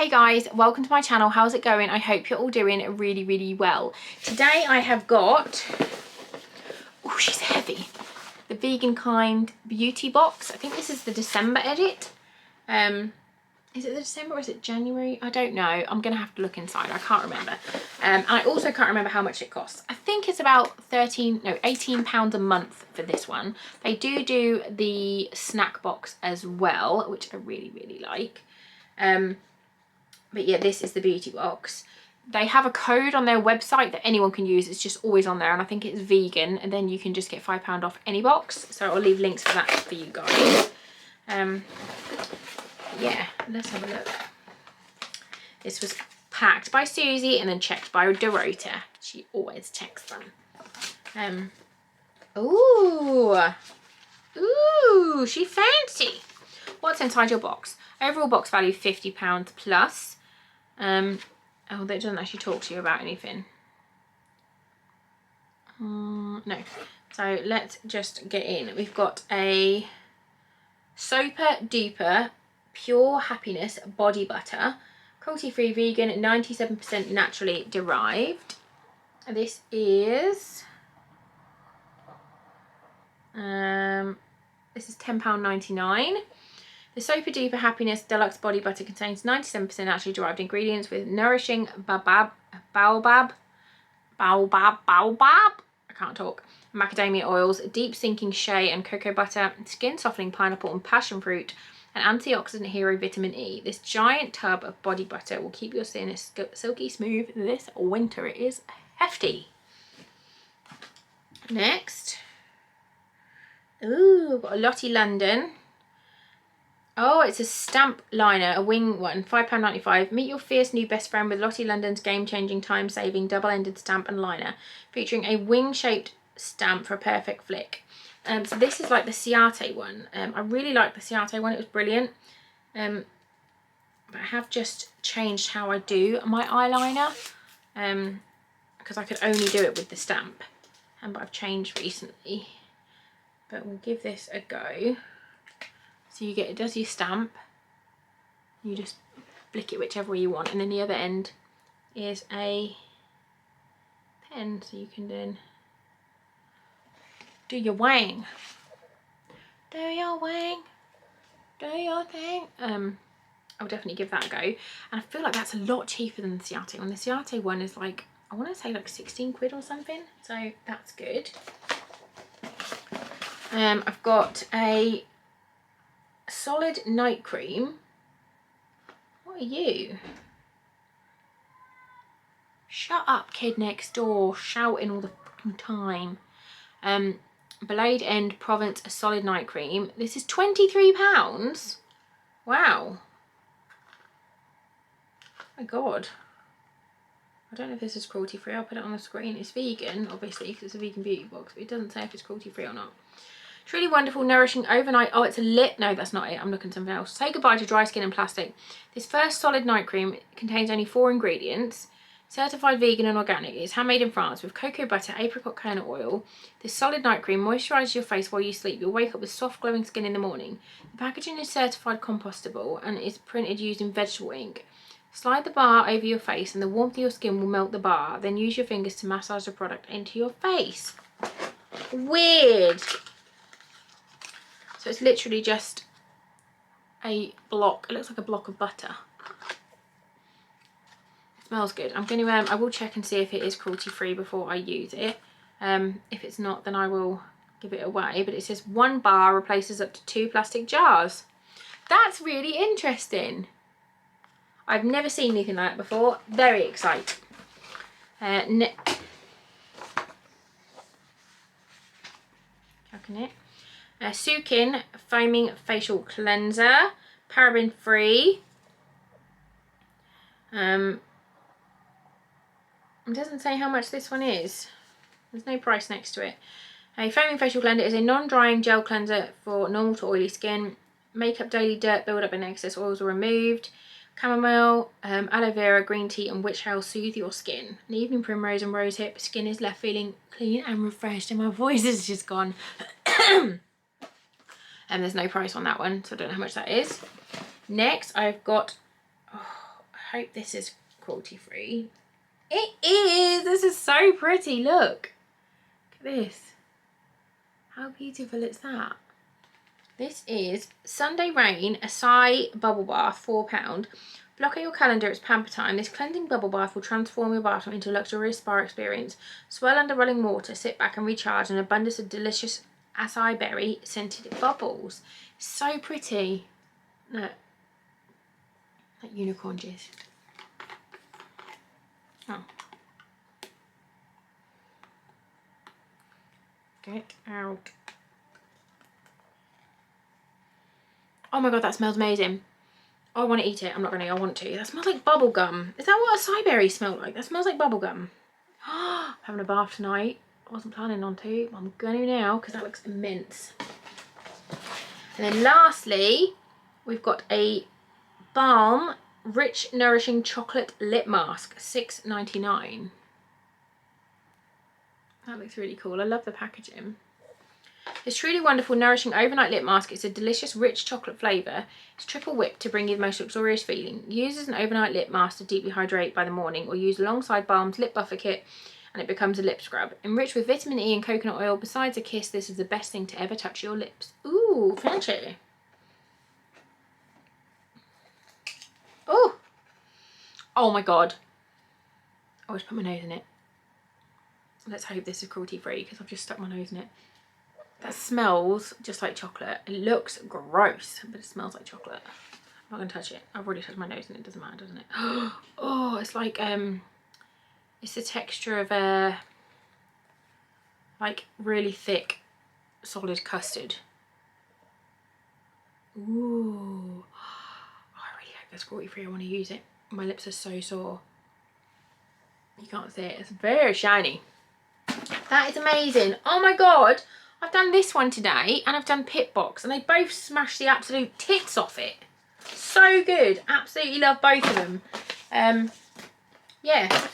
Hey guys, welcome to my channel. How's it going? I hope you're all doing really well. Today I have got, oh she's heavy, the Vegan Kind beauty box. I think this is the December edit. Is it the December or is it January? I don't know. I'm gonna have to look inside. I can't remember. I also can't remember how much it costs. I think it's about £18 a month for this one. They do the snack box as well, which I really like. But yeah, this is the beauty box. They have a code on their website that anyone can use. It's just always on there, and I think it's vegan, and then you can just get £5 off any box. So I'll leave links for that for you guys. Yeah, let's have a look. This was packed by Susie and then checked by Dorota. She always checks them. Ooh, she fancy. What's inside your box? Overall box value £50 plus. Oh, that doesn't actually talk to you about anything. No. So let's just get in. We've got a Super Duper Pure Happiness Body Butter, cruelty-free, vegan, 97% naturally derived. This is £10.99. The Super Duper Happiness Deluxe Body Butter contains 97% naturally derived ingredients with nourishing baobab, I can't talk, macadamia oils, deep sinking shea and cocoa butter, skin softening pineapple and passion fruit, and antioxidant hero vitamin E. This giant tub of body butter will keep your skin silky smooth this winter. It is hefty. Next, ooh, got a Lottie London. Oh, it's a stamp liner, a wing one, £5.95. Meet your fierce new best friend with Lottie London's game-changing, time-saving, double-ended stamp and liner, featuring a wing-shaped stamp for a perfect flick. So this is like the Ciate one. I really like the Ciate one, it was brilliant. But I have just changed how I do my eyeliner, because I could only do it with the stamp. But I've changed recently. But we'll give this a go. So you get, it does your stamp, you just flick it whichever way you want, and then the other end is a pen, so you can then do your wang. Do your wang, do your thing. I'll definitely give that a go. And I feel like that's a lot cheaper than the Ciate one. The Ciate one is like, I want to say like 16 quid or something, so that's good. I've got a solid night cream. What are you? Shut up, kid next door, shouting all the fucking time. Blade End Provence solid night cream. This is £23. Wow. Oh my god. I don't know if this is cruelty free. I'll put it on the screen. It's vegan, obviously, because it's a vegan beauty box, but it doesn't say if it's cruelty free or not. Truly wonderful, nourishing overnight. Oh, it's a lip. No, that's not it. I'm looking at something else. Say goodbye to dry skin and plastic. This first solid night cream contains only 4 ingredients. Certified vegan and organic. It's handmade in France with cocoa butter, apricot kernel oil. This solid night cream moisturises your face while you sleep. You'll wake up with soft, glowing skin in the morning. The packaging is certified compostable and is printed using vegetable ink. Slide the bar over your face and the warmth of your skin will melt the bar. Then use your fingers to massage the product into your face. Weird. So it's literally just a block. It looks like a block of butter. It smells good. I'm going to, I will check and see if it is cruelty free before I use it. If it's not, then I will give it away. But it says 1 bar replaces up to 2 plastic jars. That's really interesting. I've never seen anything like that before. Very exciting. Chucking it. Sukin Foaming Facial Cleanser, paraben free. It doesn't say how much this one is. There's no price next to it. A foaming facial cleanser is a non-drying gel cleanser for normal to oily skin. Makeup, daily dirt, build up and excess oils are removed. Chamomile, aloe vera, green tea and witch hazel soothe your skin. An evening primrose and rosehip. Skin is left feeling clean and refreshed, and my voice is just gone. And there's no price on that one, so I don't know how much that is. Next, I've got, oh, I hope this is cruelty free. It is. This is so pretty. Look at this. How beautiful is that? This is Sunday Rain Acai Bubble Bath, £4. Block out your calendar, it's pamper time. This cleansing bubble bath will transform your bathroom into a luxurious spa experience. Swirl under running water, sit back and recharge in an abundance of delicious acai berry scented bubbles. So pretty. Look. Like unicorn jizz. Oh. Get out. Oh my god, that smells amazing. I want to eat it. I'm not going to. I want to. That smells like bubble gum. Is that what acai berries smell like? That smells like bubble gum. I'm having a bath tonight. I wasn't planning on to. I'm going to now because that looks immense. And then lastly, we've got a Balm Rich Nourishing Chocolate Lip Mask, $6.99. That looks really cool. I love the packaging. This truly wonderful, nourishing overnight lip mask is a delicious, rich chocolate flavour. It's triple whipped to bring you the most luxurious feeling. Use as an overnight lip mask to deeply hydrate by the morning, or use alongside Balm's Lip Buffer Kit and it becomes a lip scrub. Enriched with vitamin E and coconut oil, besides a kiss, this is the best thing to ever touch your lips. Ooh, fancy. Oh! Oh my god. I always put my nose in it. Let's hope this is cruelty free because I've just stuck my nose in it. That smells just like chocolate. It looks gross, but it smells like chocolate. I'm not gonna touch it. I've already touched my nose and it doesn't matter, doesn't it? Oh, it's like it's the texture of a like really thick, solid custard. Ooh. Oh, I really hope that's cruelty free. I want to use it. My lips are so sore. You can't see it. It's very shiny. That is amazing. Oh my god. I've done this one today and I've done Pit Box and they both smashed the absolute tits off it. So good. Absolutely love both of them. Yeah.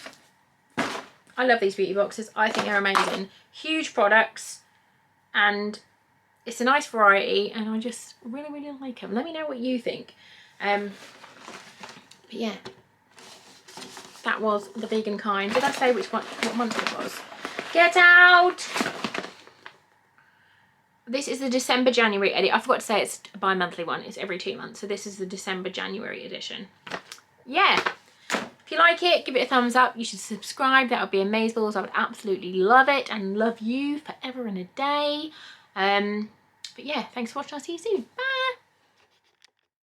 I love these beauty boxes. I think they're amazing. Huge products and it's a nice variety and I just really, really like them. Let me know what you think. But yeah. That was the vegan kind. Did I say what month it was? Get out! This is the December-January edit. I forgot to say it's a bi-monthly one. It's every 2 months. So this is the December-January edition. Yeah. If you like it, give it a thumbs up. You should subscribe. That would be amazeballs. I would absolutely love it and love you forever and a day. But yeah, thanks for watching. I'll see you soon. Bye.